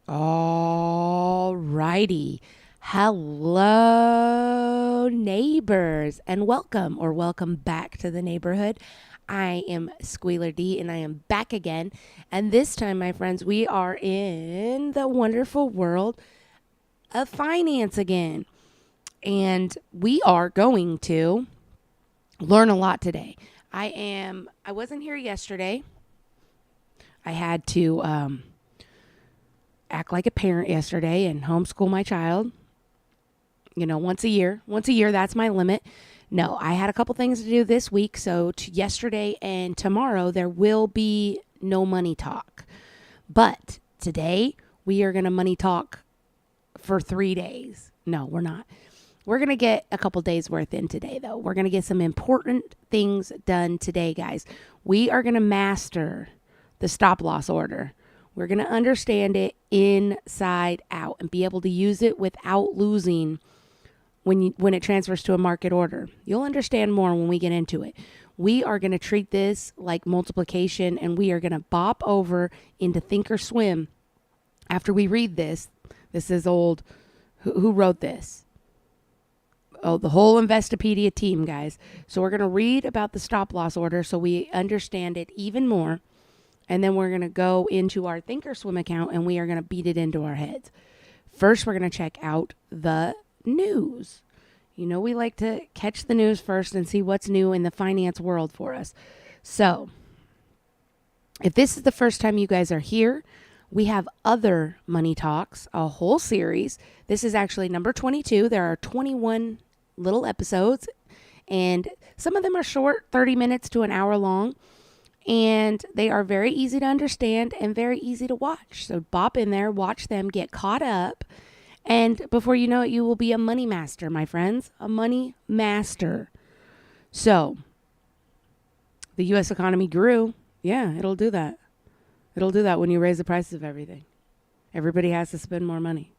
All righty. Hello, neighbors, and welcome back to the neighborhood. I am Squealer D, and I am back again. And this time, my friends, we are in the wonderful world of finance again. And we are going to learn a lot today. I wasn't here yesterday. I had to act like a parent yesterday and homeschool my child. You know, once a year. Once a year, that's my limit. No, I had a couple things to do this week. So yesterday and tomorrow, there will be no money talk. But today, we are going to money talk for 3 days. No, we're not. We're going to get a couple days worth in today, though. We're going to get some important things done today, guys. We are going to master the stop loss order. We're going to understand it inside out and be able to use it without losing when it transfers to a market order. You'll understand more when we get into it. We are going to treat this like multiplication, and we are going to bop over into Thinkorswim after we read this. This is old. Who wrote this? Oh, the whole Investopedia team, guys. So we're going to read about the stop loss order so we understand it even more. And then we're going to go into our Thinkorswim account and we are going to beat it into our heads. First, we're going to check out the news. You know, we like to catch the news first and see what's new in the finance world for us. So, if this is the first time you guys are here, we have other money talks, a whole series. This is actually number 22. There are 21 little episodes, and some of them are short, 30 minutes to an hour long. And they are very easy to understand and very easy to watch. So bop in there, watch them, get caught up. And before you know it, you will be a money master, my friends. A money master. So, the U.S. economy grew. Yeah, it'll do that. It'll do that when you raise the prices of everything. Everybody has to spend more money.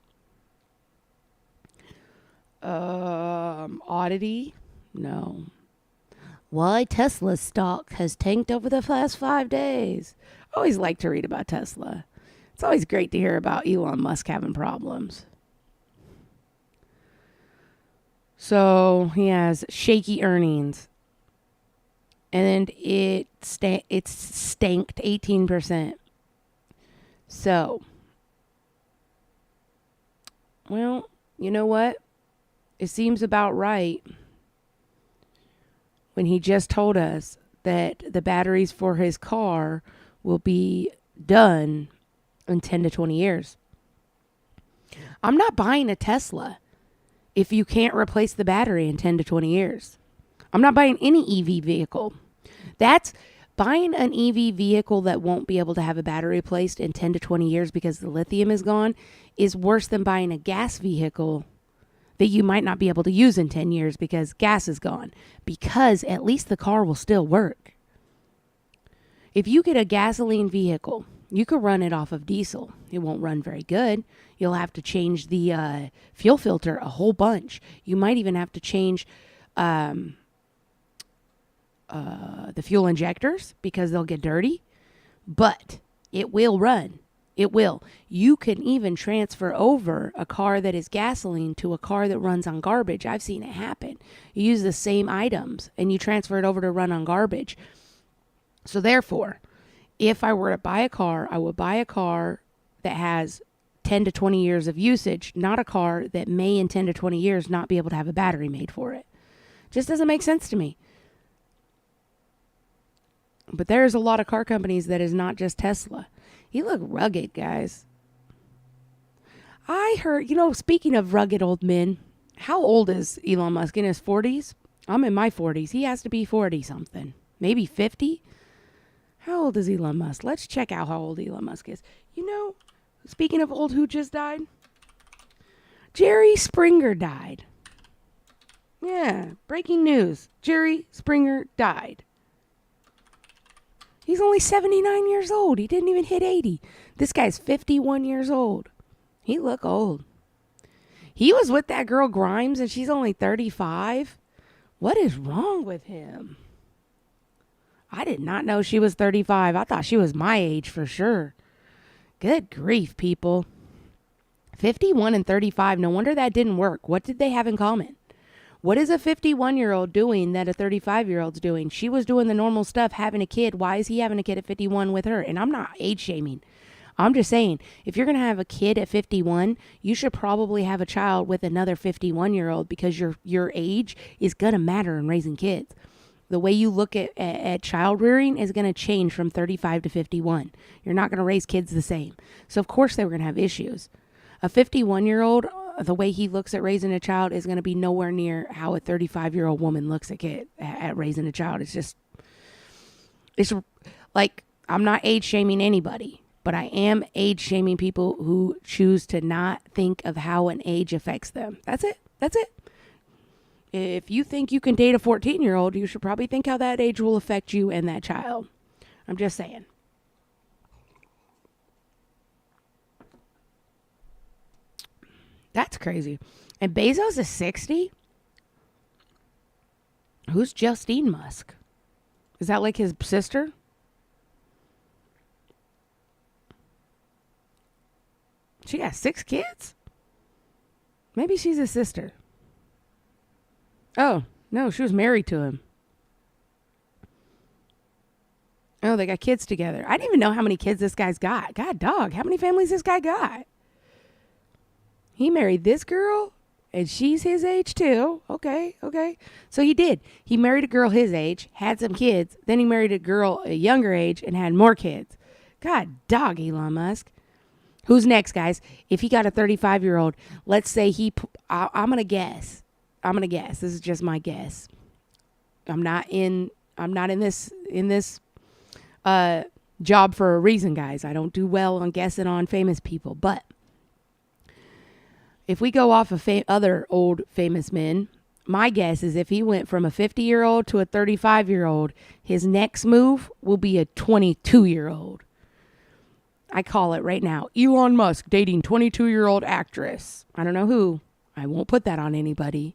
Oddity? No. Why Tesla's stock has tanked over the past 5 days. I always like to read about Tesla. It's always great to hear about Elon Musk having problems. So he has shaky earnings. And it's stanked 18%. So, well, you know what? It seems about right when he just told us that the batteries for his car will be done in 10 to 20 years. I'm not buying a Tesla if you can't replace the battery in 10 to 20 years. I'm not buying any EV vehicle. That's buying an EV vehicle that won't be able to have a battery replaced in 10 to 20 years because the lithium is gone is worse than buying a gas vehicle that you might not be able to use in 10 years because gas is gone. Because at least the car will still work. If you get a gasoline vehicle, you could run it off of diesel. It won't run very good. You'll have to change the fuel filter a whole bunch. You might even have to change the fuel injectors because they'll get dirty. But it will run. It will. You can even transfer over a car that is gasoline to a car that runs on garbage. I've seen it happen. You use the same items and you transfer it over to run on garbage. So therefore, if I were to buy a car, I would buy a car that has 10 to 20 years of usage, not a car that may in 10 to 20 years not be able to have a battery made for it. Just doesn't make sense to me. But there's a lot of car companies that is not just Tesla. You look rugged, guys. I heard, speaking of rugged old men, how old is Elon Musk? In his 40s? I'm in my 40s. He has to be 40 something. Maybe 50? How old is Elon Musk? Let's check out how old Elon Musk is. Speaking of old, who just died? Jerry Springer died. Yeah, breaking news. Jerry Springer died. He's only 79 years old. He didn't even hit 80. This guy's 51 years old. He look old. He was with that girl Grimes and she's only 35. What is wrong with him? I did not know she was 35. I thought she was my age for sure. Good grief, people. 51 and 35. No wonder that didn't work. What did they have in common? What is a 51-year-old doing that a 35-year-old's doing? She was doing the normal stuff, having a kid. Why is he having a kid at 51 with her? And I'm not age shaming. I'm just saying, if you're going to have a kid at 51, you should probably have a child with another 51-year-old, because your age is going to matter in raising kids. The way you look at child rearing is going to change from 35 to 51. You're not going to raise kids the same. So, of course, they were going to have issues. A 51-year-old, the way he looks at raising a child is going to be nowhere near how a 35-year-old woman looks at raising a child. It's like, I'm not age shaming anybody, but I am age shaming people who choose to not think of how an age affects them. That's it. If you think you can date a 14-year-old, you should probably think how that age will affect you and that child. I'm just saying. That's crazy. And Bezos is 60? Who's Justine Musk? Is that like his sister? She got 6 kids? Maybe she's his sister. Oh, no, she was married to him. Oh, they got kids together. I didn't even know how many kids this guy's got. God, dog, how many families this guy got? He married this girl, and she's his age too. Okay. So he did. He married a girl his age, had some kids. Then he married a girl a younger age and had more kids. God, dog, Elon Musk. Who's next, guys? If he got a 35-year-old, let's say I'm going to guess. This is just my guess. I'm not in this job for a reason, guys. I don't do well on guessing on famous people. But if we go off of other old famous men, my guess is if he went from a 50-year-old to a 35-year-old, his next move will be a 22-year-old. I call it right now. Elon Musk dating 22-year-old actress. I don't know who. I won't put that on anybody.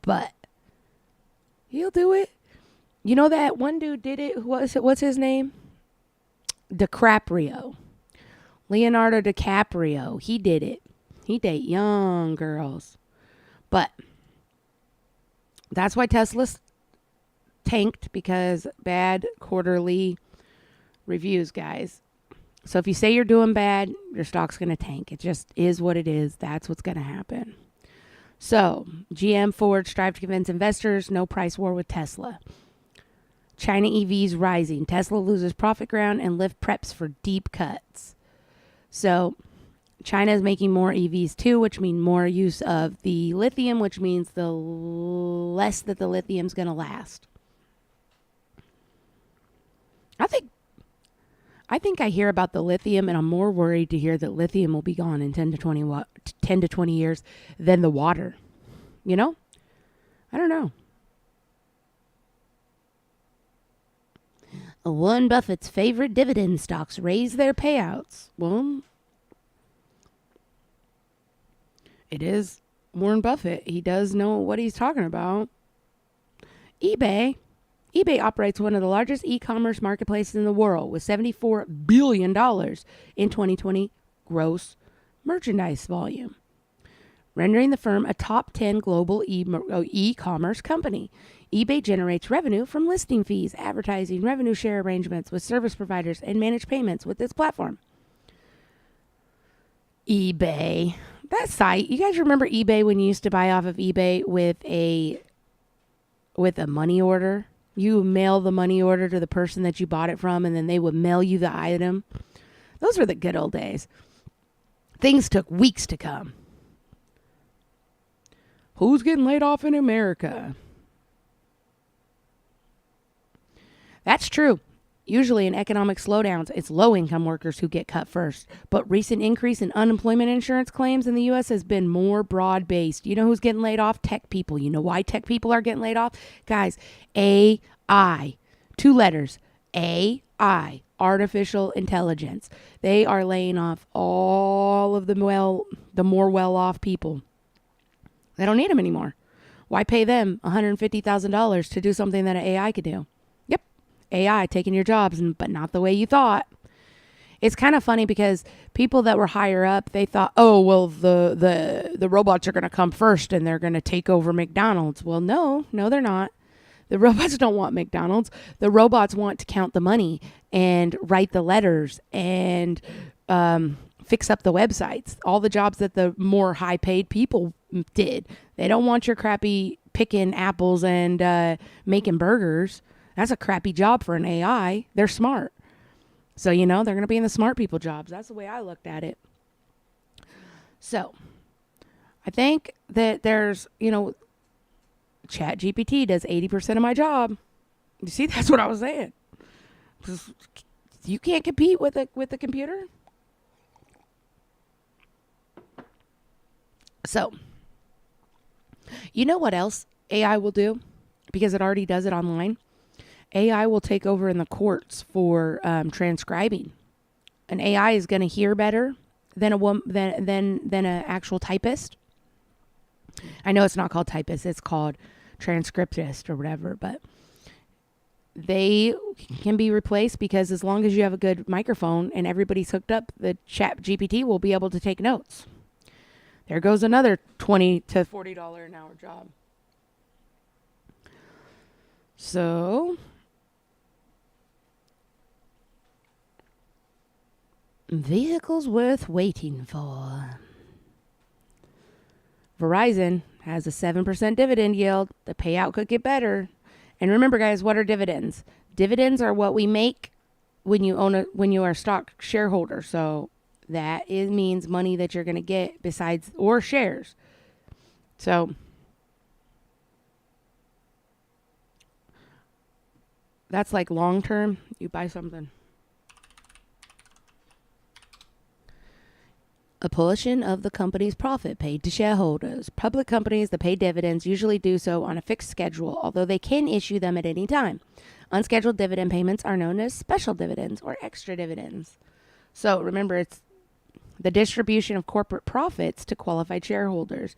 But he'll do it. You know that one dude did it? What's his name? DiCaprio. Leonardo DiCaprio. He did it. He date young girls. But that's why Tesla's tanked, because bad quarterly reviews, guys. So if you say you're doing bad, your stock's going to tank. It just is what it is. That's what's going to happen. So, GM, Ford strive to convince investors no price war with Tesla. China EVs rising. Tesla loses profit ground, and Lyft preps for deep cuts. So, China is making more EVs too, which means more use of the lithium, which means the less that the lithium's going to last. I think I hear about the lithium, and I'm more worried to hear that lithium will be gone in 10 to 20 years than the water. You know? I don't know. Warren Buffett's favorite dividend stocks raise their payouts. Well, it is Warren Buffett. He does know what he's talking about. eBay operates one of the largest e-commerce marketplaces in the world, with $74 billion in 2020 gross merchandise volume, rendering the firm a top 10 global e-commerce company. eBay generates revenue from listing fees, advertising, revenue share arrangements with service providers, and managed payments with its platform. eBay. That site, you guys remember eBay when you used to buy off of eBay with a money order? You mail the money order to the person that you bought it from, and then they would mail you the item. Those were the good old days. Things took weeks to come. Who's getting laid off in America? That's true. Usually in economic slowdowns, it's low-income workers who get cut first. But recent increase in unemployment insurance claims in the U.S. has been more broad-based. You know who's getting laid off? Tech people. You know why tech people are getting laid off? Guys, AI. 2 letters. AI. Artificial intelligence. They are laying off all of the more well-off people. They don't need them anymore. Why pay them $150,000 to do something that an AI could do? AI taking your jobs, but not the way you thought. it's kind of funny because people that were higher up, they thought, oh, well, the robots are going to come first and they're going to take over McDonald's. Well, no, they're not. The robots don't want McDonald's. The robots want to count the money and write the letters and fix up the websites. All the jobs that the more high paid people did. They don't want your crappy picking apples and making burgers. That's a crappy job for an AI. They're smart. So, they're going to be in the smart people jobs. That's the way I looked at it. So, I think that there's, Chat GPT does 80% of my job. You see, that's what I was saying. You can't compete with the computer. So, you know what else AI will do? Because it already does it online. AI will take over in the courts for transcribing. An AI is going to hear better than an actual typist. I know it's not called typist; it's called transcriptist or whatever. But they can be replaced because as long as you have a good microphone and everybody's hooked up, the Chat GPT will be able to take notes. There goes another $20 to $40 an hour job. So, vehicles worth waiting for. Verizon has a 7% dividend yield. The payout could get better. And remember, guys, what are dividends? Dividends are what we make when you are a stock shareholder. So that means money that you're going to get besides or shares. So that's like long term. You buy something. A portion of the company's profit paid to shareholders. Public companies that pay dividends usually do so on a fixed schedule, although they can issue them at any time. Unscheduled dividend payments are known as special dividends or extra dividends. So remember, it's the distribution of corporate profits to qualified shareholders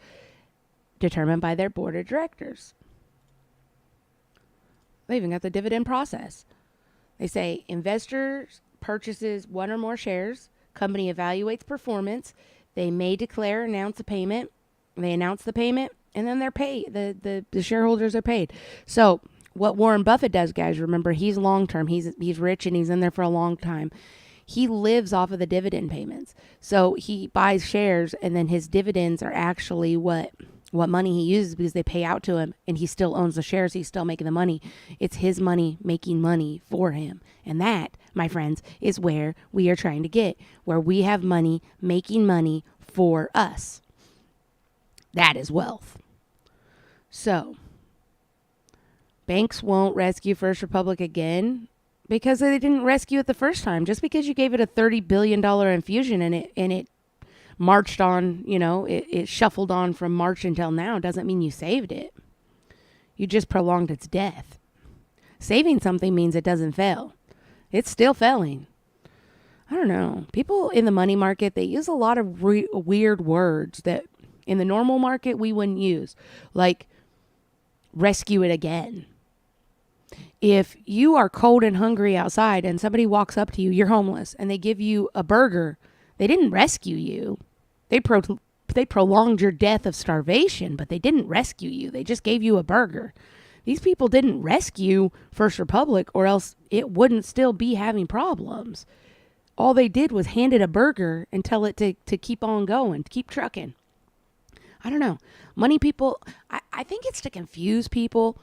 determined by their board of directors. They even got the dividend process. They say investors purchases one or more shares. Company evaluates performance. They may declare, announce a payment. They announce the payment, and then they're paid. The shareholders are paid. So what Warren Buffett does, guys, remember, he's long-term. He's rich, and he's in there for a long time. He lives off of the dividend payments. So he buys shares, and then his dividends are actually what money he uses because they pay out to him, and he still owns the shares. He's still making the money. It's his money making money for him. And that, my friends, is where we are trying to get, where we have money making money for us. That is wealth. So, banks won't rescue First Republic again because they didn't rescue it the first time. Just because you gave it a $30 billion infusion and it marched on, it shuffled on from March until now doesn't mean you saved it. You just prolonged its death. Saving something means it doesn't fail. It's still failing. I don't know. People in the money market, they use a lot of weird words that in the normal market we wouldn't use, like rescue it again. If you are cold and hungry outside and somebody walks up to you, you're homeless, and they give you a burger, they didn't rescue you. They prolonged your death of starvation, but they didn't rescue you. They just gave you a burger. These people didn't rescue First Republic, or else it wouldn't still be having problems. All they did was hand it a burger and tell it to keep on going, to keep trucking. I don't know. Money people, I think it's to confuse people,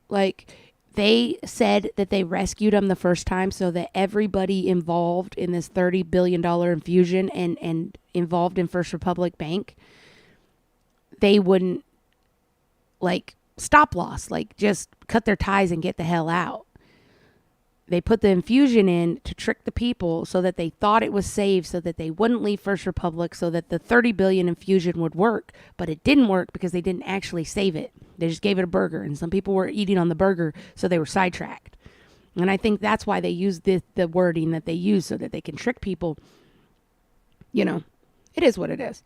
like they said that they rescued them the first time so that everybody involved in this $30 billion infusion and involved in First Republic Bank, they wouldn't stop loss, just cut their ties and get the hell out. They put the infusion in to trick the people so that they thought it was safe, so that they wouldn't leave First Republic, so that the 30 billion infusion would work, but it didn't work because they didn't actually save it. They just gave it a burger, and some people were eating on the burger, so they were sidetracked. And I think that's why they use the wording that they use, so that they can trick people. It is what it is.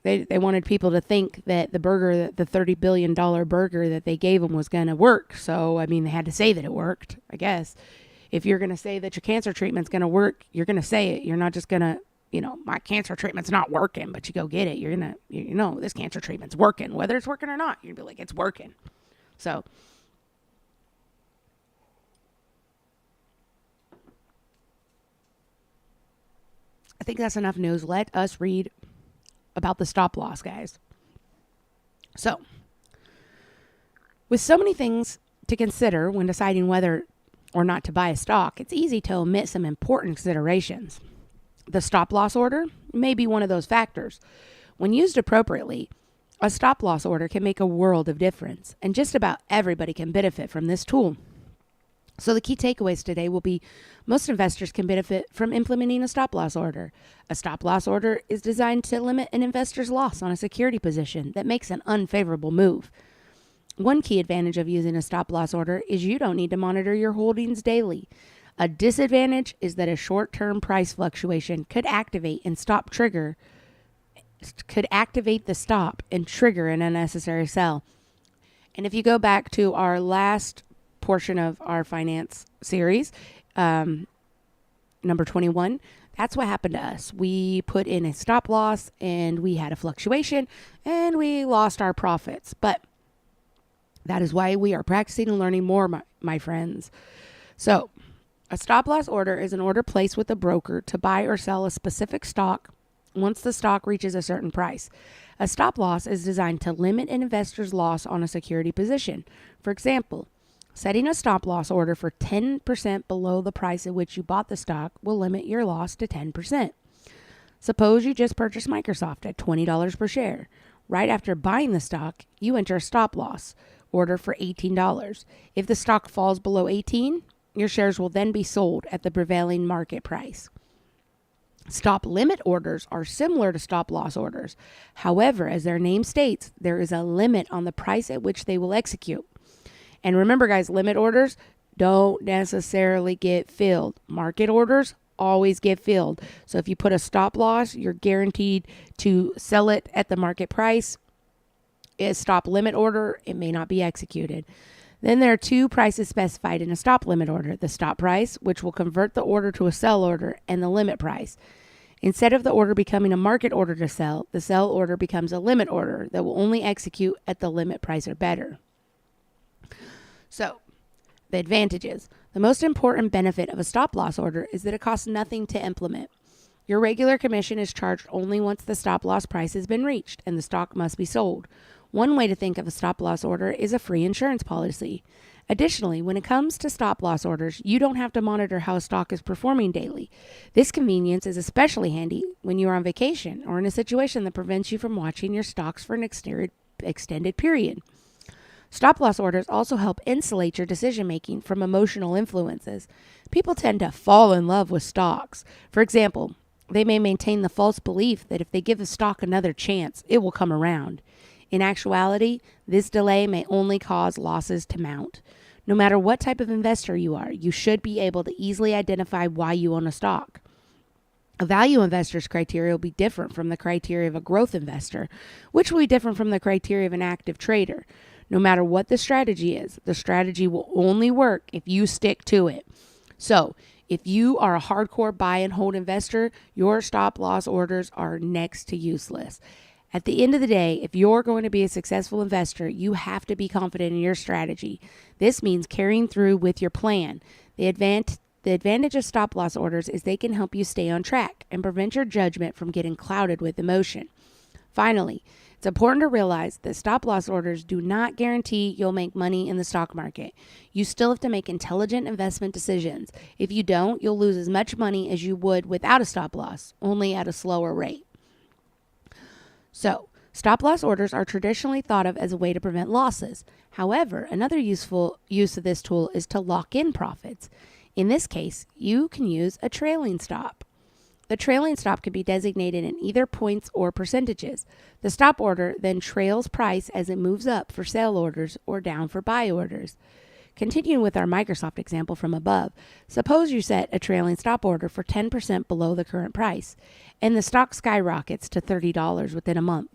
They wanted people to think that the burger, the $30 billion burger that they gave them was going to work. So, they had to say that it worked, I guess. If you're going to say that your cancer treatment's going to work, you're going to say it. You're not just going to, my cancer treatment's not working, but you go get it. You're going to, this cancer treatment's working, whether it's working or not. You'd be like, it's working. So I think that's enough news. Let us read about the stop loss, guys. So, with so many things to consider when deciding whether or not to buy a stock, it's easy to omit some important considerations. The stop loss order may be one of those factors. When used appropriately, a stop loss order can make a world of difference, and just about everybody can benefit from this tool. So the key takeaways today will be most investors can benefit from implementing a stop loss order. A stop loss order is designed to limit an investor's loss on a security position that makes an unfavorable move. One key advantage of using a stop loss order is you don't need to monitor your holdings daily. A disadvantage is that a short-term price fluctuation could activate the stop and trigger an unnecessary sell. And if you go back to our last portion of our finance series, number 21, that's what happened to us. We put in a stop loss and we had a fluctuation and we lost our profits. But that is why we are practicing and learning more, my friends. So a stop loss order is an order placed with a broker to buy or sell a specific stock once the stock reaches a certain price. A stop loss is designed to limit an investor's loss on a security position. For example, setting a stop loss order for 10% below the price at which you bought the stock will limit your loss to 10%. Suppose you just purchased Microsoft at $20 per share. Right after buying the stock, you enter a stop loss order for $18. If the stock falls below $18, your shares will then be sold at the prevailing market price. Stop limit orders are similar to stop loss orders. However, as their name states, there is a limit on the price at which they will execute. And remember, guys, limit orders don't necessarily get filled. Market orders always get filled. So if you put a stop loss, you're guaranteed to sell it at the market price. A stop limit order, it may not be executed. Then there are two prices specified in a stop limit order: the stop price, which will convert the order to a sell order, and the limit price. Instead of the order becoming a market order to sell, the sell order becomes a limit order that will only execute at the limit price or better. So, the advantages. The most important benefit of a stop loss order is that it costs nothing to implement. Your regular commission is charged only once the stop loss price has been reached and the stock must be sold. One way to think of a stop loss order is a free insurance policy. Additionally, when it comes to stop loss orders, you don't have to monitor how a stock is performing daily. This convenience is especially handy when you are on vacation or in a situation that prevents you from watching your stocks for an extended period. Stop loss orders also help insulate your decision making from emotional influences. People tend to fall in love with stocks. For example, they may maintain the false belief that if they give a stock another chance, it will come around. In actuality, this delay may only cause losses to mount. No matter what type of investor you are, you should be able to easily identify why you own a stock. A value investor's criteria will be different from the criteria of a growth investor, which will be different from the criteria of an active trader. No matter what the strategy is, the strategy will only work if you stick to it. So, if you are a hardcore buy and hold investor, your stop loss orders are next to useless. At the end of the day, if you're going to be a successful investor, you have to be confident in your strategy. This means carrying through with your plan. The advantage of stop loss orders is they can help you stay on track and prevent your judgment from getting clouded with emotion. Finally, it's important to realize that stop loss orders do not guarantee you'll make money in the stock market. You still have to make intelligent investment decisions. If you don't, you'll lose as much money as you would without a stop loss, only at a slower rate. So, stop loss orders are traditionally thought of as a way to prevent losses. However, another useful use of this tool is to lock in profits. In this case, you can use a trailing stop. The trailing stop can be designated in either points or percentages. The stop order then trails price as it moves up for sell orders or down for buy orders. Continuing with our Microsoft example from above, suppose you set a trailing stop order for 10% below the current price, and the stock skyrockets to $30 within a month.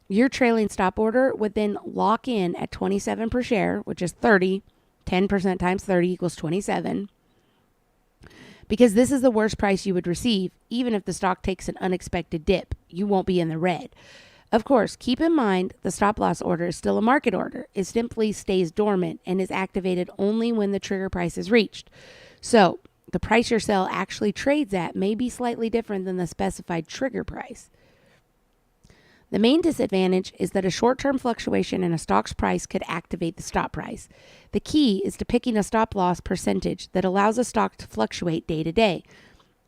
Your trailing stop order would then lock in at $27 per share, which is 30. 10% times 30 equals 27. because this is the worst price you would receive. Even if the stock takes an unexpected dip, you won't be in the red. Of course, keep in mind the stop loss order is still a market order. It simply stays dormant and is activated only when the trigger price is reached. So the price your sell actually trades at may be slightly different than the specified trigger price. The main disadvantage is that a short-term fluctuation in a stock's price could activate the stop price. The key is to picking a stop loss percentage that allows a stock to fluctuate day to day,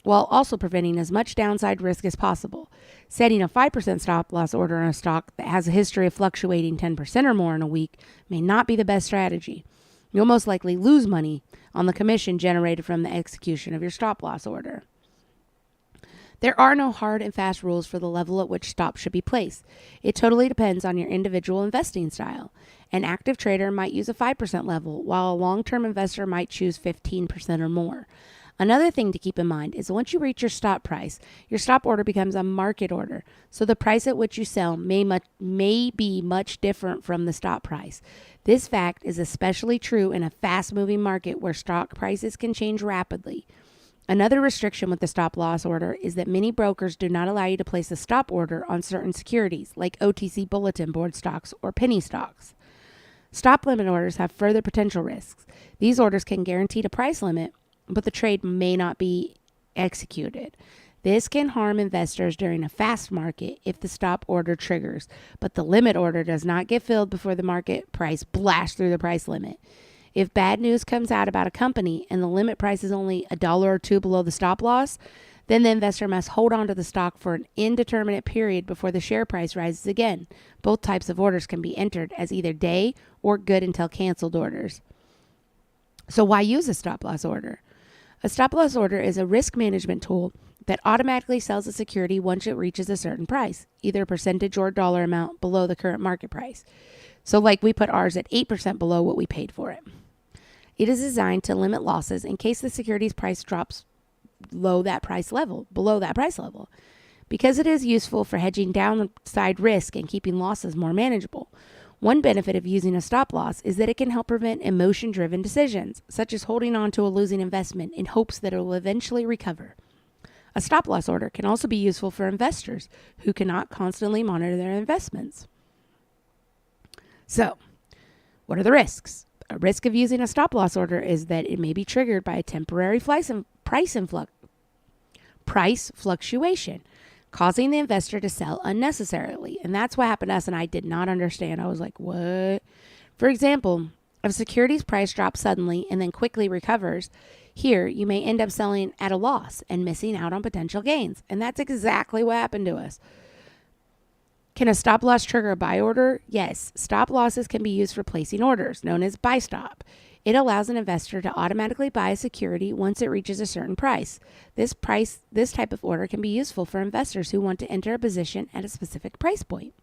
while also preventing as much downside risk as possible. Setting a 5% stop loss order on a stock that has a history of fluctuating 10% or more in a week may not be the best strategy. You'll most likely lose money on the commission generated from the execution of your stop loss order. There are no hard and fast rules for the level at which stops should be placed. It totally depends on your individual investing style. An active trader might use a 5% level, while a long-term investor might choose 15% or more. Another thing to keep in mind is once you reach your stop price, your stop order becomes a market order. So the price at which you sell may be much different from the stop price. This fact is especially true in a fast-moving market where stock prices can change rapidly. Another restriction with the stop loss order is that many brokers do not allow you to place a stop order on certain securities like OTC bulletin board stocks or penny stocks. Stop limit orders have further potential risks. These orders can guarantee a price limit, but the trade may not be executed. This can harm investors during a fast market if the stop order triggers, but the limit order does not get filled before the market price blasts through the price limit. If bad news comes out about a company and the limit price is only $1 or $2 below the stop loss, then the investor must hold on to the stock for an indeterminate period before the share price rises again. Both types of orders can be entered as either day or good until canceled orders. So why use a stop loss order? A stop loss order is a risk management tool that automatically sells a security once it reaches a certain price, either a percentage or dollar amount below the current market price. So like we put ours at 8% below what we paid for it. It is designed to limit losses in case the security's price drops below that price level. Because it is useful for hedging downside risk and keeping losses more manageable. One benefit of using a stop loss is that it can help prevent emotion-driven decisions, such as holding on to a losing investment in hopes that it will eventually recover. A stop loss order can also be useful for investors who cannot constantly monitor their investments. So, what are the risks? A risk of using a stop loss order is that it may be triggered by a temporary price fluctuation, causing the investor to sell unnecessarily. And that's what happened to us, and I did not understand. I was like, what? For example, if a security's price drops suddenly and then quickly recovers, here you may end up selling at a loss and missing out on potential gains. And that's exactly what happened to us. Can a stop loss trigger a buy order? Yes, stop losses can be used for placing orders, known as buy stop. It allows an investor to automatically buy a security once it reaches a certain price. This type of order can be useful for investors who want to enter a position at a specific price point.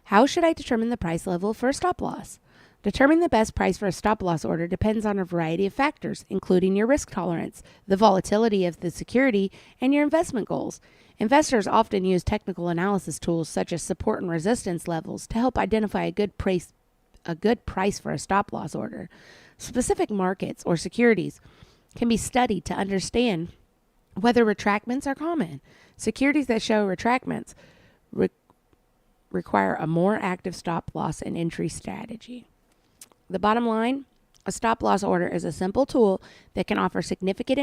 How should I determine the price level for a stop loss? Determining the best price for a stop loss order depends on a variety of factors, including your risk tolerance, the volatility of the security, and your investment goals. Investors often use technical analysis tools such as support and resistance levels to help identify a good price for a stop loss order. Specific markets or securities can be studied to understand whether retracements are common. Securities that show retracements require a more active stop loss and entry strategy. The bottom line, a stop loss order is a simple tool that can offer significant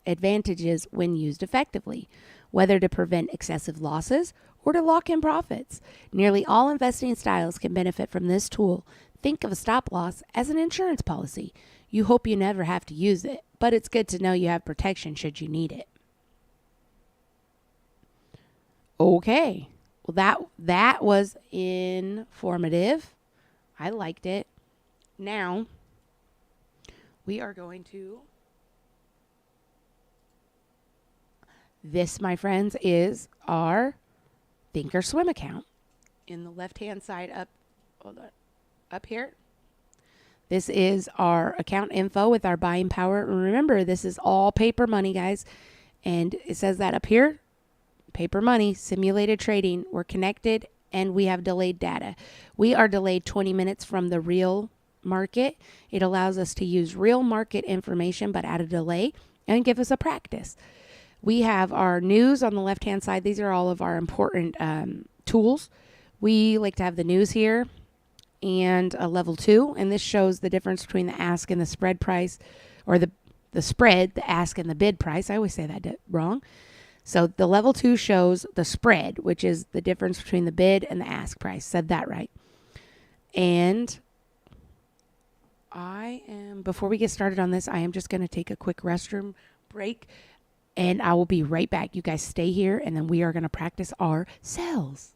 advantages when used effectively, whether to prevent excessive losses or to lock in profits. Nearly all investing styles can benefit from this tool. Think of a stop loss as an insurance policy. You hope you never have to use it, but it's good to know you have protection should you need it. Okay, well that was informative. I liked it. Now, we are going to... This, my friends, is our Thinkorswim account. In the left-hand side up here. This is our account info with our buying power. Remember, this is all paper money, guys. And it says that up here, paper money, simulated trading. We're connected and we have delayed data. We are delayed 20 minutes from the real market. It allows us to use real market information, but at a delay. and give us a practice. We have our news on the left-hand side. These are all of our important tools. We like to have the news here and a level 2, and this shows the difference between the ask and the spread price, or the spread, the ask and the bid price. I always say that wrong. So the level 2 shows the spread, which is the difference between the bid and the ask price. Said that right. And before we get started on this, I am just going to take a quick restroom break, and I will be right back. You guys stay here, and then we are going to practice our cells.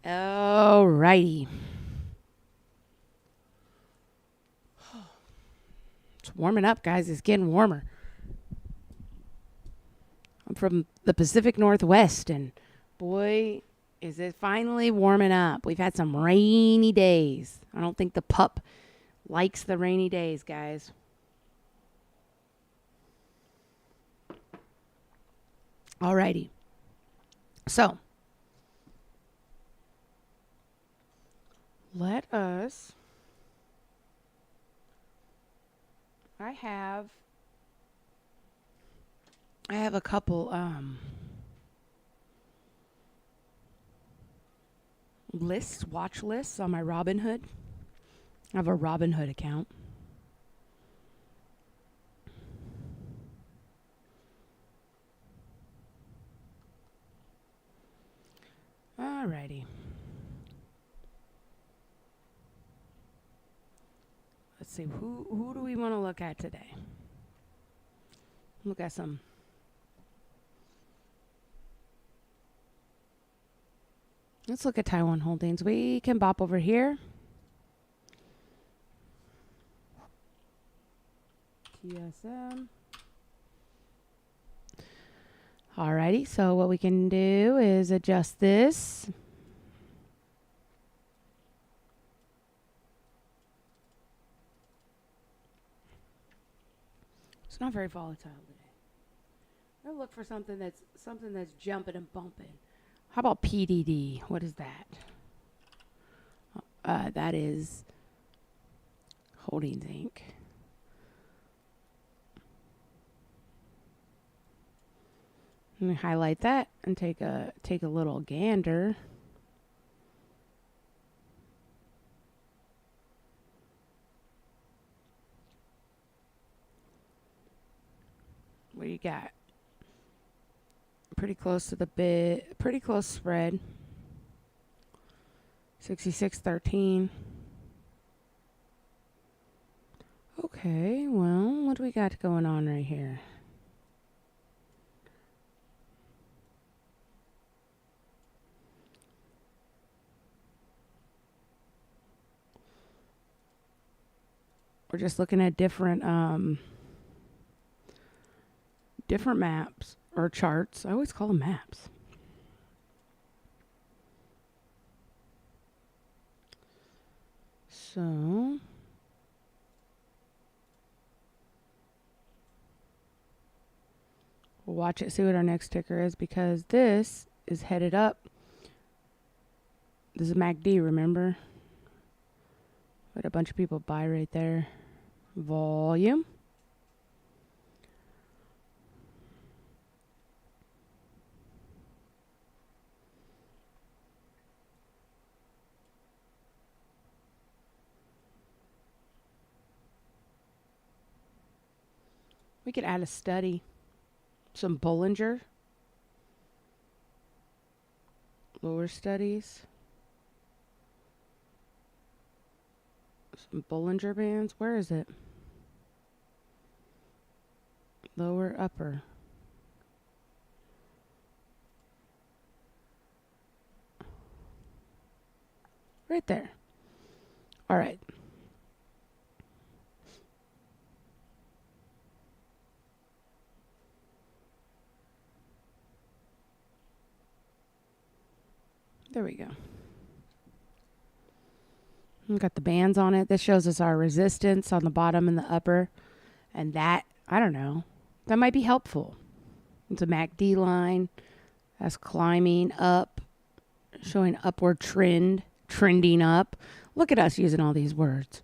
All righty. It's warming up, guys. It's getting warmer. I'm from the Pacific Northwest, and boy, is it finally warming up. We've had some rainy days. I don't think the pup likes the rainy days, guys. Alrighty. So, let us. I have a couple watch lists on my Robinhood. I have a Robinhood account. Alrighty. Let's see, who do we want to look at today? Look at some. Let's look at Taiwan Holdings. We can bop over here. TSM. Alrighty, so what we can do is adjust this. It's not very volatile today. I'll look for something that's jumping and bumping. How about PDD? What is that? That is Holdings Inc. Let me highlight that and take a little gander. What do you got? Pretty close to the bid. Pretty close spread. 66.13. Okay, well, what do we got going on right here? We're just looking at different maps or charts. I always call them maps. So we'll watch it, see what our next ticker is, because this is headed up. This is MACD, remember? But a bunch of people buy right there. Volume. We could add a study. Some Bollinger. Lower studies. Some Bollinger Bands. Where is it? Lower, upper. Right there. All right. There we go. We've got the bands on it. This shows us our resistance on the bottom and the upper. And that, I don't know, that might be helpful. It's a MACD line. That's climbing up, showing upward trend, trending up. Look at us using all these words.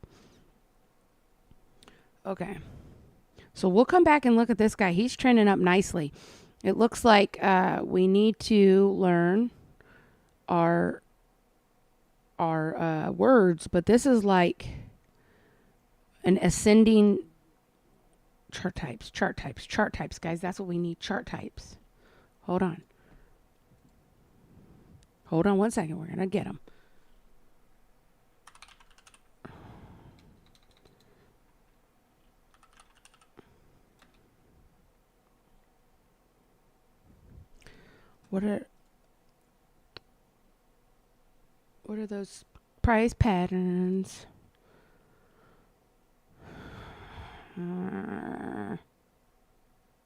Okay. So we'll come back and look at this guy. He's trending up nicely. It looks like we need to learn our words, but this is like an ascending chart types, guys. That's what we need, chart types. Hold on 1 second. We're gonna get them. What are those price patterns?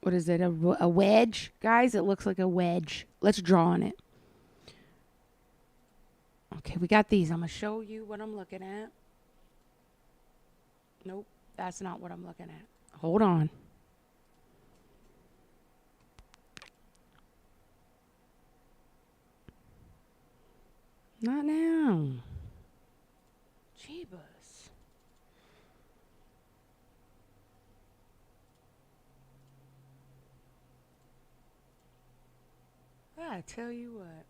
What is it? A wedge? Guys, it looks like a wedge. Let's draw on it. Okay, we got these. I'm going to show you what I'm looking at. Nope, that's not what I'm looking at. Hold on. Not now. Jeebus. I tell you what.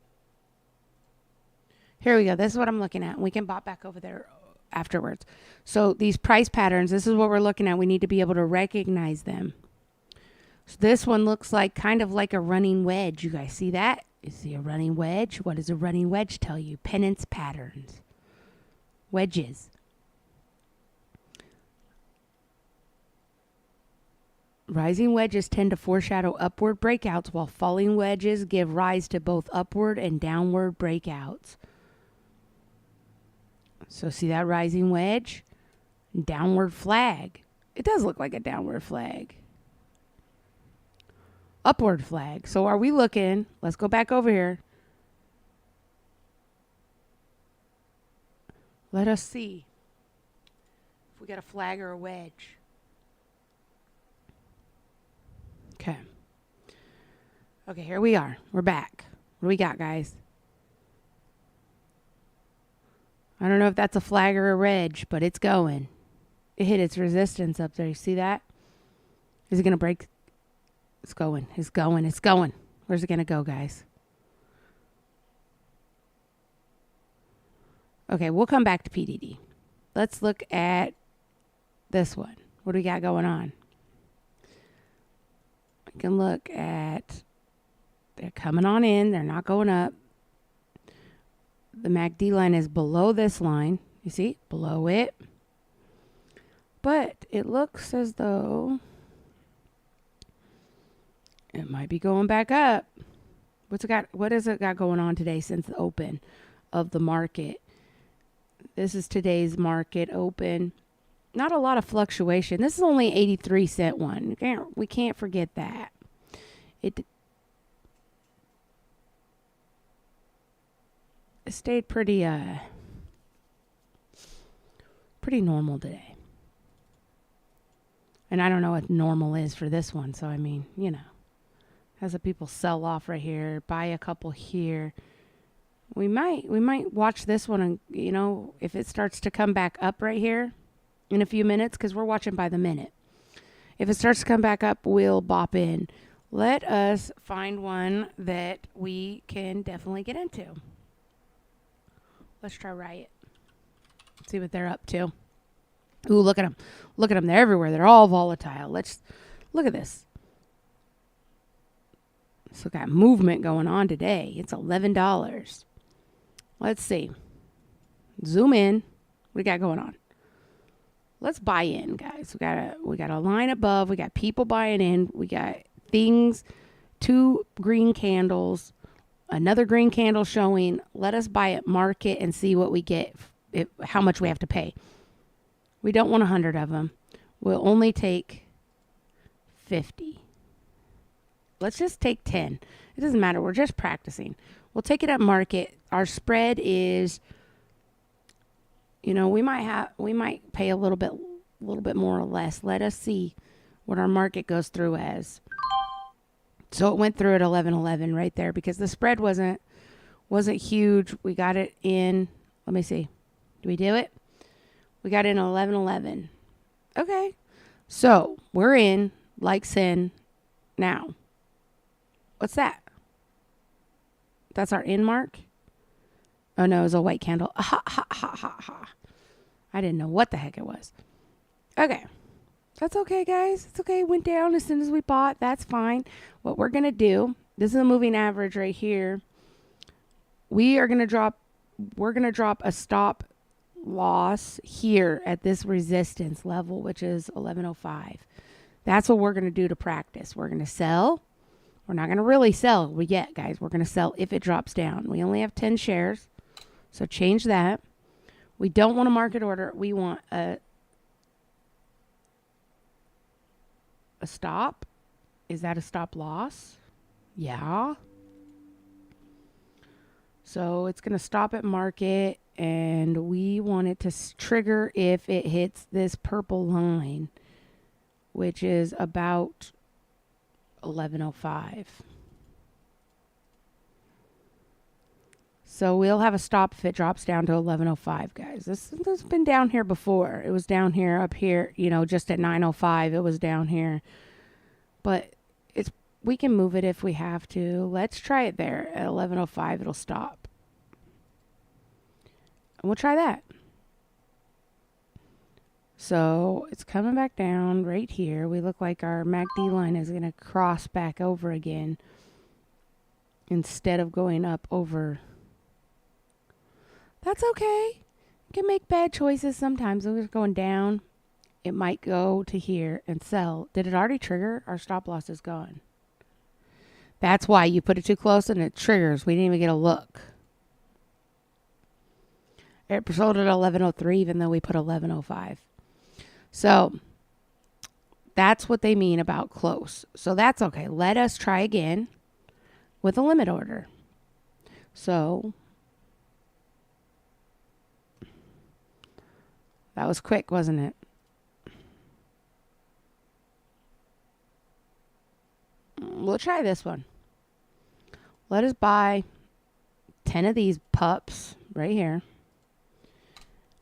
Here we go. This is what I'm looking at. We can bop back over there afterwards. So these price patterns, this is what we're looking at. We need to be able to recognize them. So this one looks like kind of like a running wedge. You guys see that? You see a running wedge? What does a running wedge tell you? Pennants patterns. Wedges. Rising wedges tend to foreshadow upward breakouts, while falling wedges give rise to both upward and downward breakouts. So see that rising wedge? Downward flag. It does look like a downward flag. upward flag. So are we looking? Let's go back over here. Let us see if we got a flag or a wedge. Okay. Okay, here we are. We're back. What do we got, guys? I don't know if that's a flag or a wedge, but it's going. It hit its resistance up there. You see that? Is it going to break? It's going. It's going. It's going. Where's it going to go, guys? Okay, we'll come back to PDD. Let's look at this one. What do we got going on? We can look at, they're coming on in. They're not going up. The MACD line is below this line. You see? Below it. But it looks as though it might be going back up. What has it got going on today since the open of the market? This is today's market open. Not a lot of fluctuation. This is only 83-cent one. We can't forget that. It stayed pretty normal today. And I don't know what normal is for this one. So, I mean, you know, as the people sell off right here, buy a couple here. We might watch this one and, you know, if it starts to come back up right here in a few minutes, because we're watching by the minute. If it starts to come back up, we'll bop in. Let us find one that we can definitely get into. Let's try Riot. See what they're up to. Ooh, look at them. Look at them. They're everywhere. They're all volatile. Let's look at this. So got movement going on today. It's $11. Let's see. Zoom in. What we got going on? Let's buy in, guys. We got a line above. We got people buying in. We got things, 2 green candles, another green candle showing. Let us buy at market and see what we get, how much we have to pay. We don't want 100 of them. We'll only take 50. Let's just take 10. It doesn't matter. We're just practicing. We'll take it at market. Our spread is, you know, we might pay a little bit more or less. Let us see what our market goes through as. So it went through at 11.11 right there because the spread wasn't huge. We got it in. Let me see. Do we do it? We got in 11.11. Okay. So we're in like sin now. What's that? That's our in mark? Oh, no, it was a white candle. Ha, ha, ha, ha, ha. I didn't know what the heck it was. Okay. That's okay, guys. It's okay. It went down as soon as we bought. That's fine. What we're going to do, this is a moving average right here. We're going to drop a stop loss here at this resistance level, which is 11.05. That's what we're going to do to practice. We're going to sell. We're not going to really sell yet, guys. We're going to sell if it drops down. We only have 10 shares, so change that. We don't want a market order. We want a stop. Is that a stop loss? Yeah. So it's going to stop at market, and we want it to trigger if it hits this purple line, which is about 11.05. So we'll have a stop if it drops down to 11.05, guys. This has been down here before. It was down here, up here, you know, just at 9.05. It was down here. But we can move it if we have to. Let's try it there. At 11.05, it'll stop. And we'll try that. So it's coming back down right here. We look like our MACD line is going to cross back over again instead of going up over. That's okay. You can make bad choices sometimes. If it's going down, it might go to here and sell. Did it already trigger? Our stop loss is gone. That's why you put it too close and it triggers. We didn't even get a look. It sold at 11.03 even though we put 11.05. So That's what they mean about close. So that's okay. Let us try again with a limit order. So that was quick, wasn't it? We'll try this one. Let us buy 10 of these pups right here.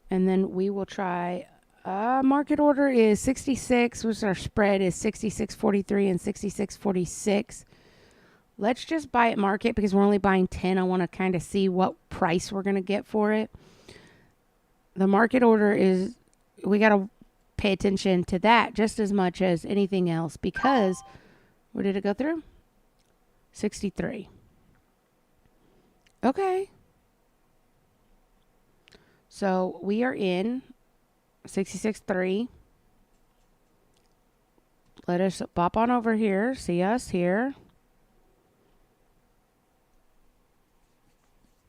And then we will try, market order is 66, which our spread is 66.43 and 66.46. Let's just buy at market because we're only buying 10. I want to kind of see what price we're going to get for it. The market order is, we got to pay attention to that just as much as anything else because, where did it go through? 63. Okay. So we are in 66.3. Let us bop on over here. See us here.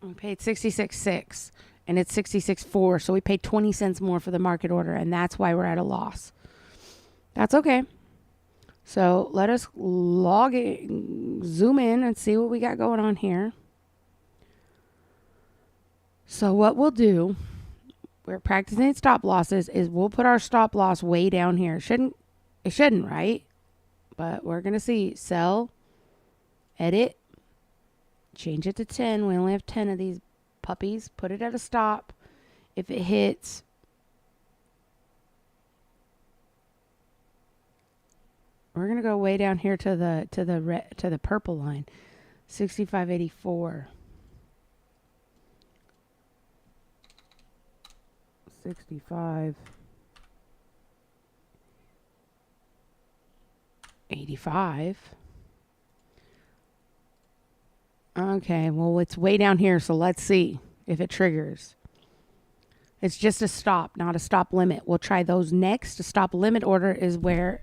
We paid 66.6 and it's 66.4. So we paid 20 cents more for the market order, and that's why we're at a loss. That's okay. So let us zoom in and see what we got going on here. So what we'll do, we're practicing stop losses, is we'll put our stop loss way down here. It shouldn't, right? But we're going to see sell, edit, change it to 10. We only have 10 of these puppies. Put it at a stop. If it hits, we're going to go way down here to the purple line. 65.84. 65.85. Okay, well, it's way down here, so let's see if it triggers. It's just a stop, not a stop limit. We'll try those next. A stop limit order is where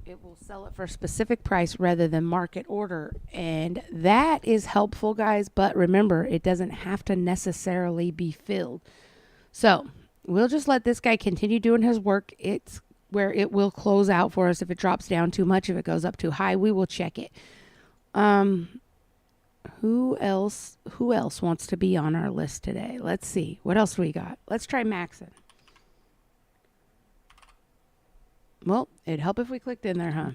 it will sell it for a specific price rather than market order. And that is helpful, guys. But remember, it doesn't have to necessarily be filled. So we'll just let this guy continue doing his work. It's where it will close out for us if it drops down too much. If it goes up too high, we will check it. Who else wants to be on our list today? Let's see. What else do we got? Let's try Maxon. Well, it'd help if we clicked in there, huh?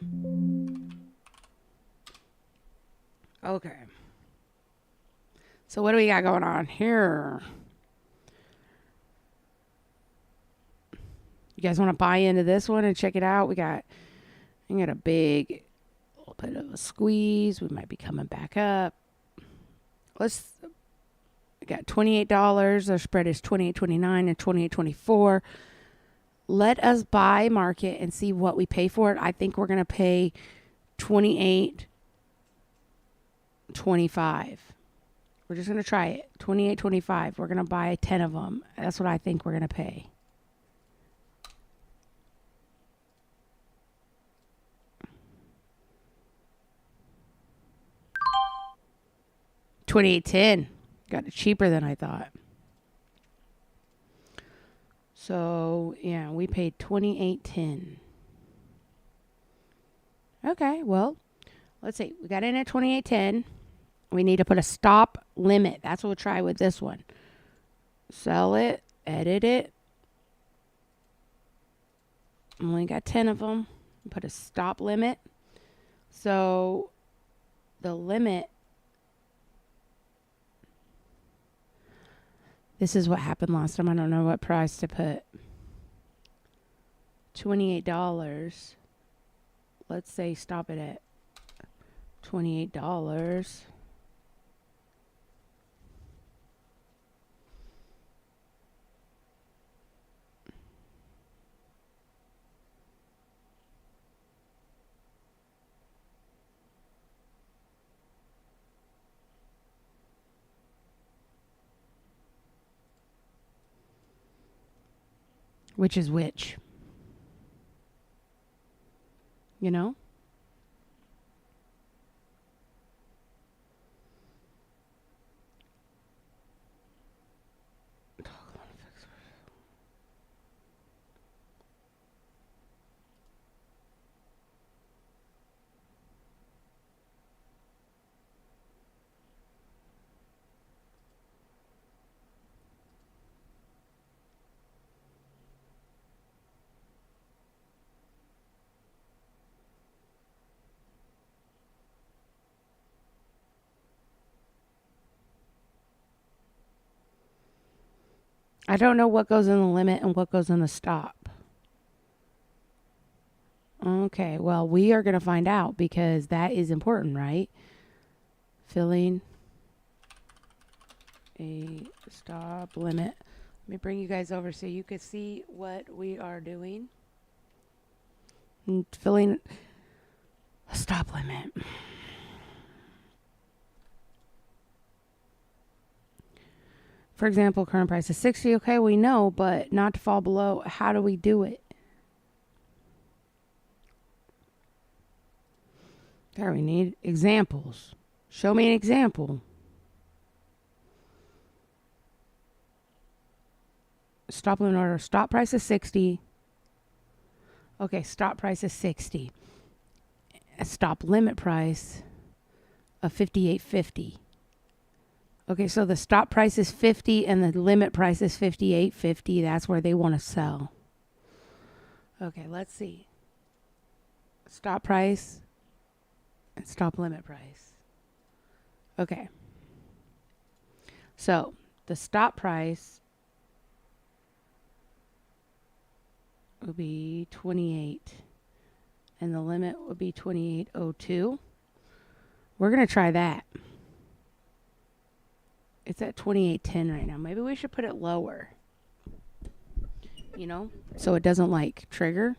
Okay. So what do we got going on here? You guys want to buy into this one and check it out? We got a big little bit of a squeeze. We might be coming back up. We got $28. Our spread is 28.29 and 28.24. Let us buy market and see what we pay for it. I think we're going to pay 28.25. We're just going to try it. 28.25. We're going to buy 10 of them. That's what I think we're going to pay. $28.10. Got it cheaper than I thought. So, yeah, we paid $28.10. Okay, well, let's see. We got in at $28.10. We need to put a stop limit. That's what we'll try with this one. Sell it, edit it. Only got 10 of them. Put a stop limit. So, the limit, this is what happened last time. I don't know what price to put. $28. Let's say stop it at $28. Which is which? You know? I don't know what goes in the limit and what goes in the stop. Okay, well, we are going to find out because that is important, right? Filling a stop limit. Let me bring you guys over so you can see what we are doing. And filling a stop limit. For example, current price is 60. Okay, we know, but not to fall below. How do we do it? There, we need examples. Show me an example. Stop limit order. Stop price is 60. Okay, stop price is 60. A stop limit price of 58.50. Okay, so the stop price is 50 and the limit price is 58.50. That's where they want to sell. Okay, let's see. Stop price and stop limit price. Okay. So the stop price would be 28 and the limit would be 28.02. We're going to try that. It's at 28.10 right now. Maybe we should put it lower. You know, so it doesn't like trigger.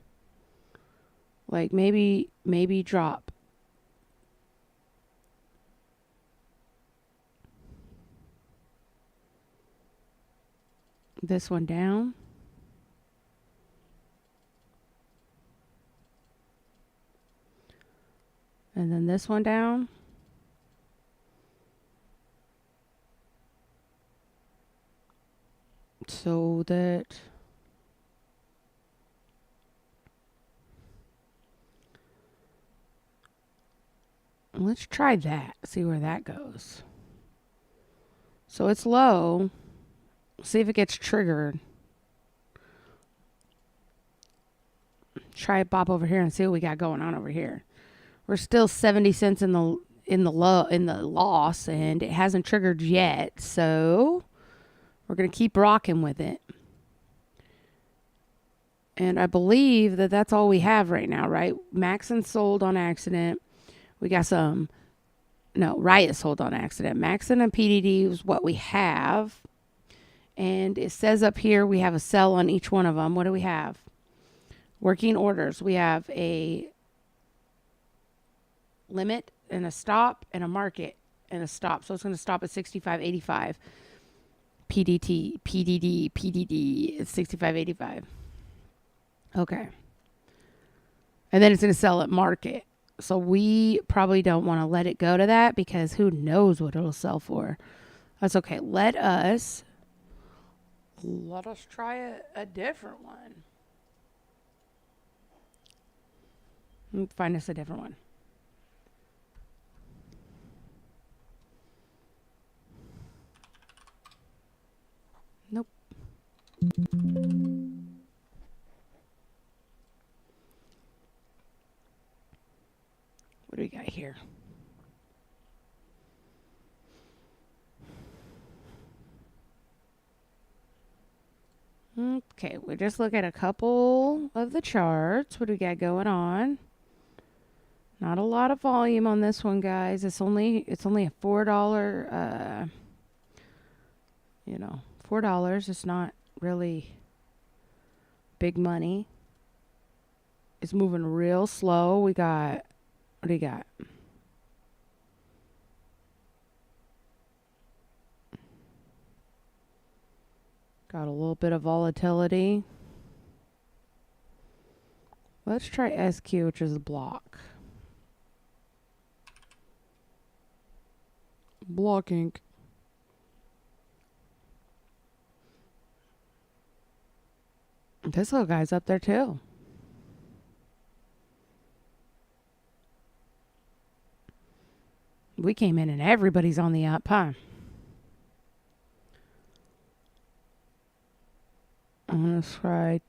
Like maybe drop. This one down. And then this one down. So that let's try that. See where that goes. So it's low. See if it gets triggered. Try it pop over here and see what we got going on over here. We're still 70 cents in the loss, and it hasn't triggered yet. So we're going to keep rocking with it. And I believe that that's all we have right now, right? Maxon sold on accident. We got Riot sold on accident. Maxon and PDD is what we have. And it says up here we have a sell on each one of them. What do we have? Working orders. We have a limit and a stop and a market and a stop. So it's going to stop at 65.85. PDD is 65.85. Okay. And then it's going to sell at market. So we probably don't want to let it go to that because who knows what it'll sell for. That's okay. Let us try a different one. Find us a different one. Nope. What do we got here? Okay, we just look at a couple of the charts. What do we got going on? Not a lot of volume on this one, guys. It's only a $4, $4. It's not really big money. It's moving real slow. What do you got? Got a little bit of volatility. Let's try SQ, which is a block. Blocking. This little guy's up there too. We came in and everybody's on the up, huh? I'm going to try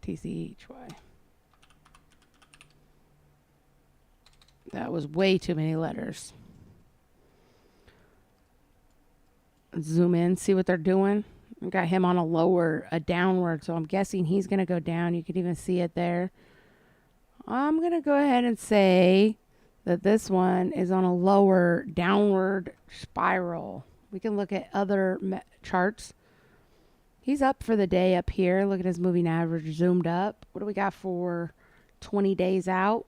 TCHY. That was way too many letters. Zoom in, see what they're doing. We got him on a downward, so I'm guessing he's going to go down. You can even see it there. I'm going to go ahead and say that this one is on a lower downward spiral. We can look at other charts. He's up for the day up here. Look at his moving average zoomed up. What do we got for 20 days out?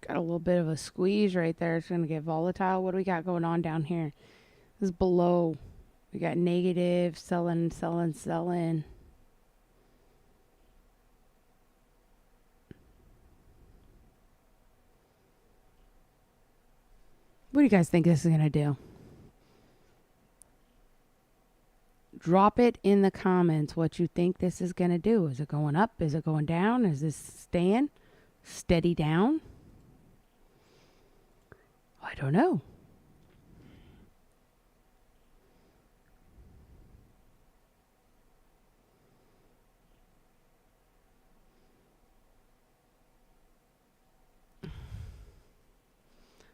Got a little bit of a squeeze right there. It's going to get volatile. What do we got going on down here? This is below. We got negative, selling, selling, selling. What do you guys think this is going to do? Drop it in the comments what you think this is going to do. Is it going up? Is it going down? Is this staying steady down? I don't know.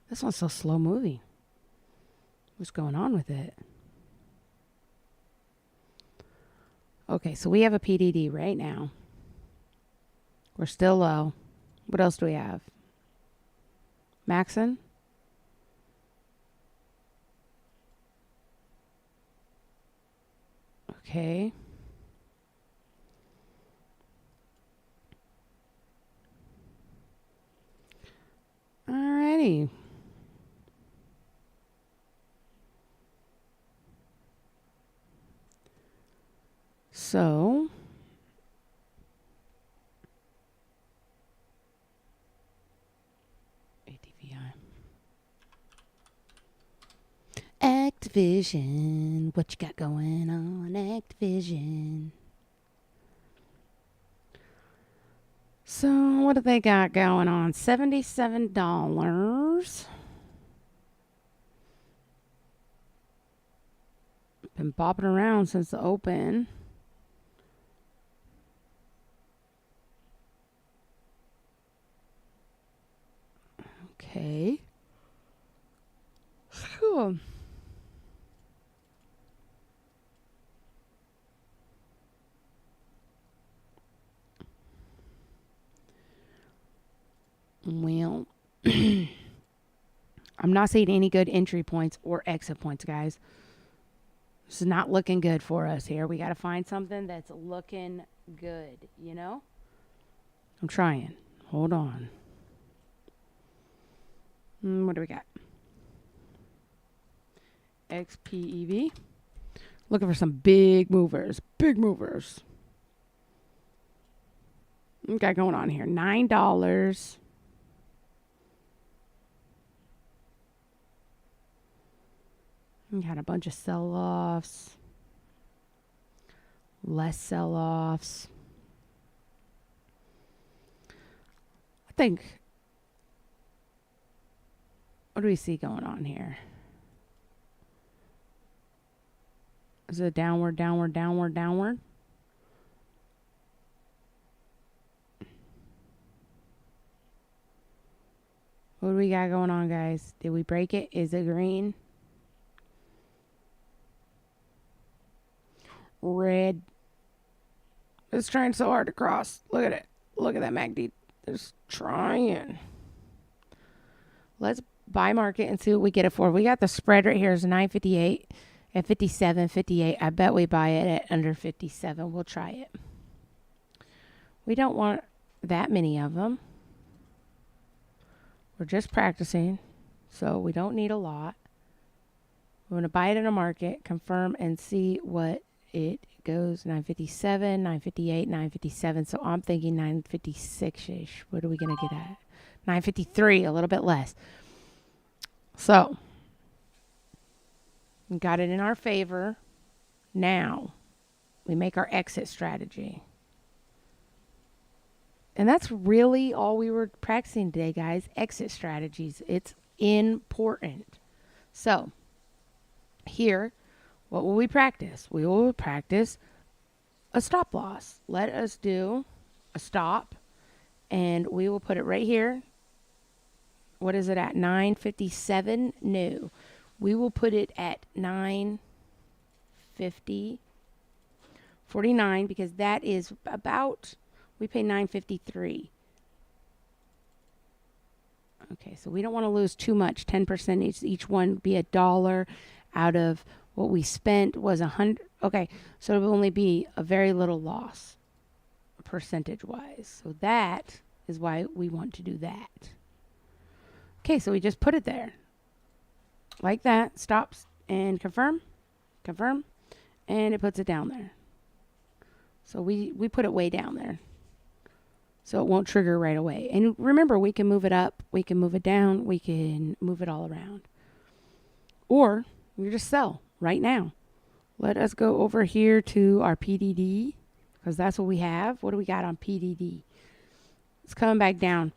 This one's so slow moving. What's going on with it? Okay, so we have a PDD right now. We're still low. What else do we have? Maxon? Okay. Alrighty. So, ADVI. Activision. What you got going on, Activision? So, what do they got going on? $77. Been bopping around since the open. Okay. Cool. Well, I'm not seeing any good entry points or exit points, guys. This is not looking good for us here. We got to find something that's looking good, you know? I'm trying. Hold on. What do we got? XPEV. Looking for some big movers. Big movers. What we got going on here? $9. We had a bunch of sell-offs. Less sell-offs. I think... What do we see going on here? Is it downward, downward, downward, downward? What do we got going on, guys? Did we break it? Is it green? Red. It's trying so hard to cross. Look at it. Look at that MACD. It's trying. Let's buy market and see what we get it for. We got the spread right here is 9.58 at 57.58. I bet we buy it at under 57. We'll try it. We don't want that many of them. We're just practicing, so we don't need a lot. We're going to buy it in a market, confirm, and see what it goes. 957, 958, 957. So I'm thinking 956-ish. What are we going to get at? 953, a little bit less. So we got it in our favor. Now we make our exit strategy. And that's really all we were practicing today, guys. Exit strategies. It's important. So Here, what will we practice? We will practice a stop loss. Let us do a stop, and we will put it right here. What is it at? 957? No. We will put it at 950.49 because that is about, we pay 953. Okay, so we don't want to lose too much. 10% each one be $1 out of what we spent was 100. Okay, so it will only be a very little loss percentage wise. So that is why we want to do that. Okay, so we just put it there like that. Stops and confirm, and it puts it down there. So we put it way down there, so it won't trigger right away. And remember, we can move it up, we can move it down, we can move it all around. Or you just sell right now. Let us go over here to our PDD, because that's what we have. What do we got on PDD? It's coming back down.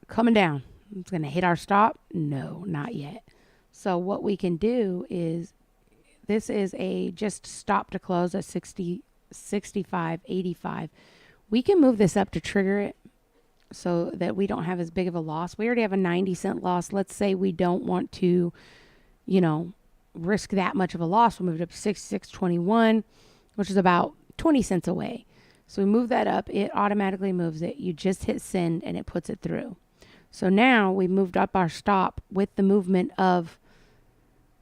Coming down. It's going to hit our stop? No, not yet. So what we can do is, this is a just stop to close at 60, 65, 85. We can move this up to trigger it so that we don't have as big of a loss. We already have a 90-cent loss. Let's say we don't want to, risk that much of a loss. We'll move it up to 66.21, which is about 20 cents away. So we move that up. It automatically moves it. You just hit send and it puts it through. So now we moved up our stop with the movement of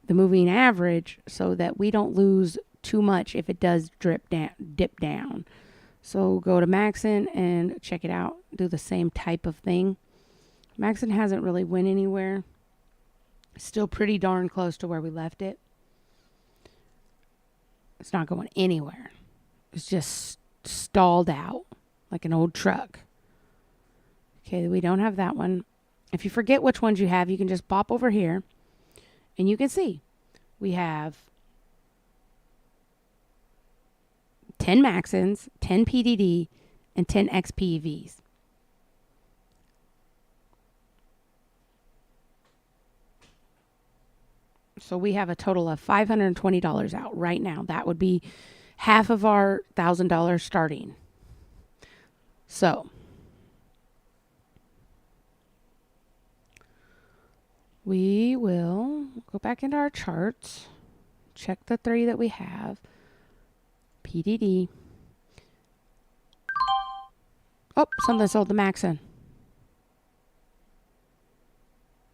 the moving average so that we don't lose too much if it does dip down. So go to Maxon and check it out. Do the same type of thing. Maxon hasn't really went anywhere. Still pretty darn close to where we left it. It's not going anywhere. It's just stalled out like an old truck. Okay, we don't have that one. If you forget which ones you have, you can just pop over here and you can see we have 10 Maxons, 10 PDD, and 10 XPEVs. So we have a total of $520 out right now. That would be half of our $1,000 starting. So we will go back into our charts, check the three that we have. PDD. Oh, something sold the Maxon.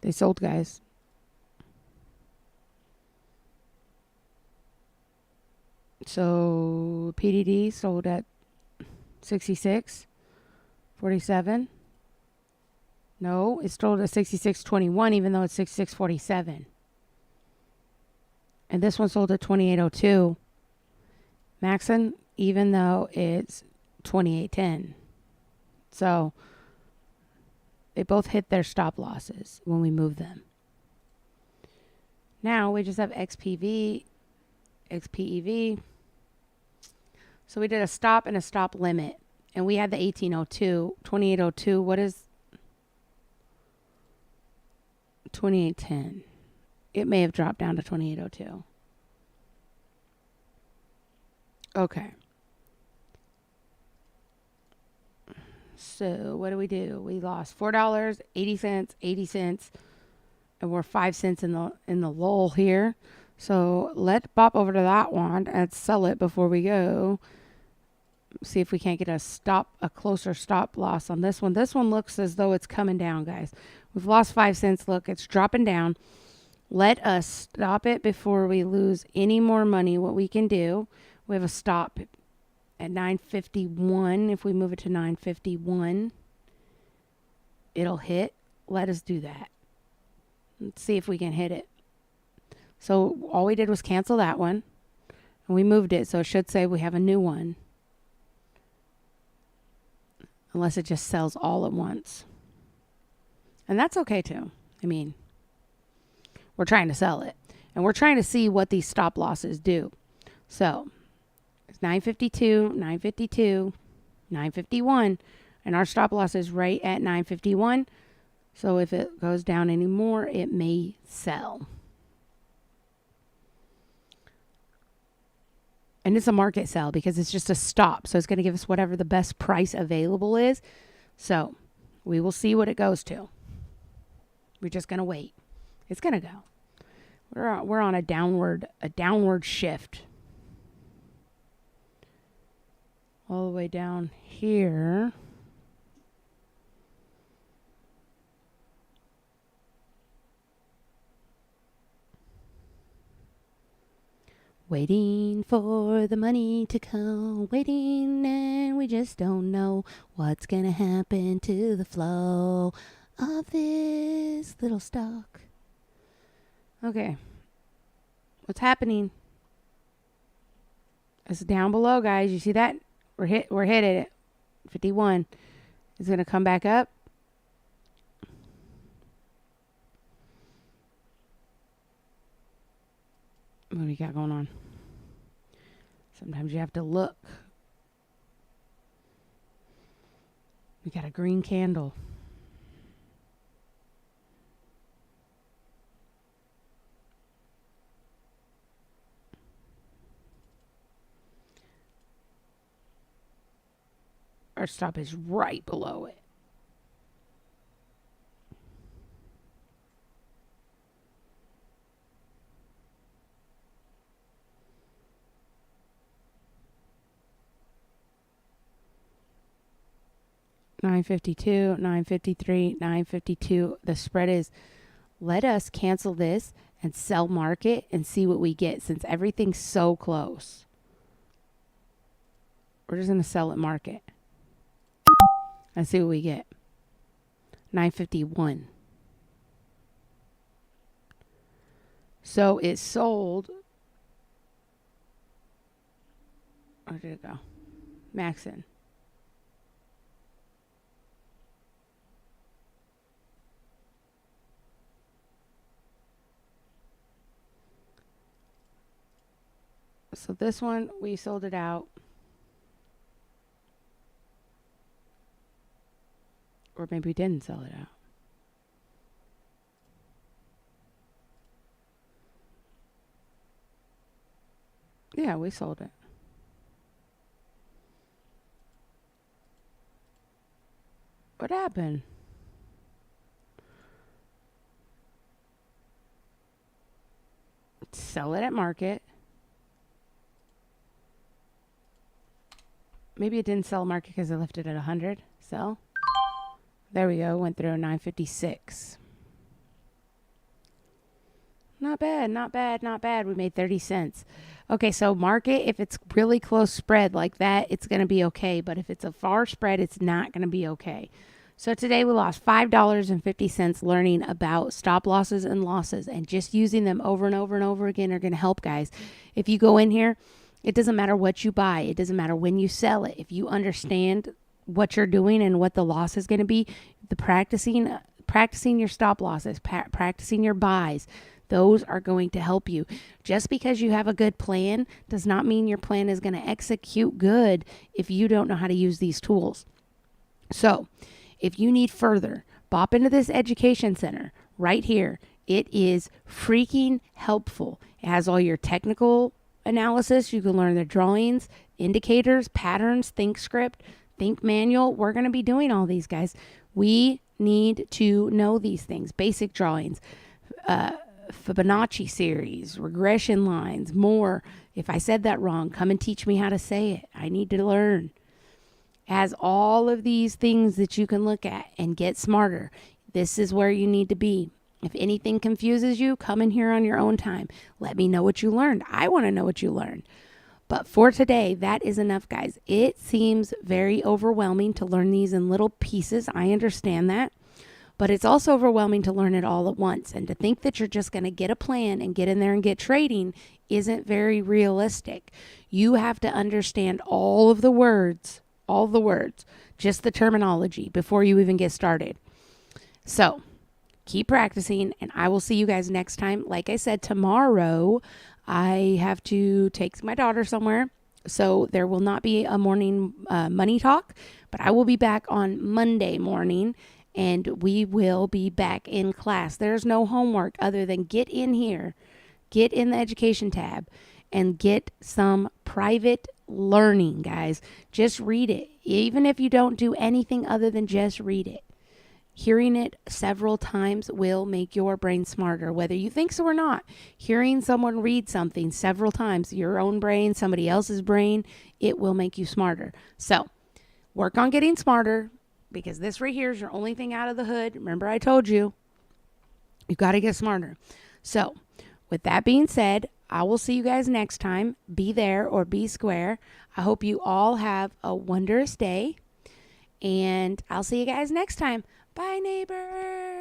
They sold, guys. So PDD sold at 66.47. No, it sold at 66.21, even though it's 66.47. And this one sold at 28.02. Maxon, even though it's 28.10. So they both hit their stop losses when we move them. Now we just have XPV, XPEV. So we did a stop and a stop limit. And we had the 1802, 2802. What is 2810? It may have dropped down to 2802. Okay. So what do? We lost $4, 80 cents, 80 cents, and we're 5 cents in the lull here. So let's pop over to that one and sell it before we go. See if we can't get a closer stop loss on this one. This one looks as though it's coming down, guys. We've lost 5 cents. Look, it's dropping down. Let us stop it before we lose any more money. What we can do, we have a stop at 951. If we move it to 951, it'll hit. Let us do that. Let's see if we can hit it. So all we did was cancel that one, and we moved it. So it should say we have a new one. Unless it just sells all at once. And that's okay too. I mean, we're trying to sell it. And we're trying to see what these stop losses do. So it's 952, 952, 951. And our stop loss is right at 951. So if it goes down anymore, it may sell. And it's a market sell because it's just a stop. So it's going to give us whatever the best price available is. So we will see what it goes to. We're just going to wait. It's going to go. We're on a downward shift. All the way down here. Waiting for the money to come, waiting, and we just don't know what's gonna happen to the flow of this little stock. Okay, what's happening? It's down below, guys. You see that? We're hit at it. 51. It's gonna come back up. What do we got going on? Sometimes you have to look. We got a green candle. Our stop is right below it. $9.52, $9.53, $9.52. The spread is, let us cancel this and sell market and see what we get since everything's so close. We're just going to sell at market and see what we get. $9.51. So it sold. Where did it go? Maxin. So this one, we sold it out. Or maybe we didn't sell it out. Yeah, we sold it. What happened? Sell it at market. Maybe it didn't sell market because I left it at 100. Sell. There we go. Went through 956. Not bad, not bad, not bad. We made 30 cents. Okay, so market, if it's really close spread like that, it's going to be okay. But if it's a far spread, it's not going to be okay. So today we lost $5.50 learning about stop losses and losses. And just using them over and over and over again are going to help, guys. If you go in here, it doesn't matter what you buy. It doesn't matter when you sell it. If you understand what you're doing and what the loss is going to be, the practicing your stop losses, practicing your buys, those are going to help you. Just because you have a good plan does not mean your plan is going to execute good if you don't know how to use these tools. So if you need further, bop into this education center right here. It is freaking helpful. It has all your technical analysis. You can learn the drawings, indicators, patterns, think script, think manual. We're going to be doing all these, guys. We need to know these things. Basic drawings, Fibonacci series, regression lines, more. If I said that wrong, come and teach me how to say it. I need to learn. It has all of these things that you can look at and get smarter. This is where you need to be. If anything confuses you, come in here on your own time. Let me know what you learned. I want to know what you learned. But for today, that is enough, guys. It seems very overwhelming to learn these in little pieces. I understand that. But it's also overwhelming to learn it all at once. And to think that you're just going to get a plan and get in there and get trading isn't very realistic. You have to understand all the words, just the terminology before you even get started. So keep practicing, and I will see you guys next time. Like I said, tomorrow I have to take my daughter somewhere, so there will not be a morning money talk, but I will be back on Monday morning, and we will be back in class. There's no homework other than get in here, get in the education tab, and get some private learning, guys. Just read it. Even if you don't do anything other than just read it. Hearing it several times will make your brain smarter, whether you think so or not. Hearing someone read something several times, your own brain, somebody else's brain, it will make you smarter. So work on getting smarter, because this right here is your only thing out of the hood. Remember, I told you, you got to get smarter. So with that being said, I will see you guys next time. Be there or be square. I hope you all have a wondrous day, and I'll see you guys next time. Bye, neighbor.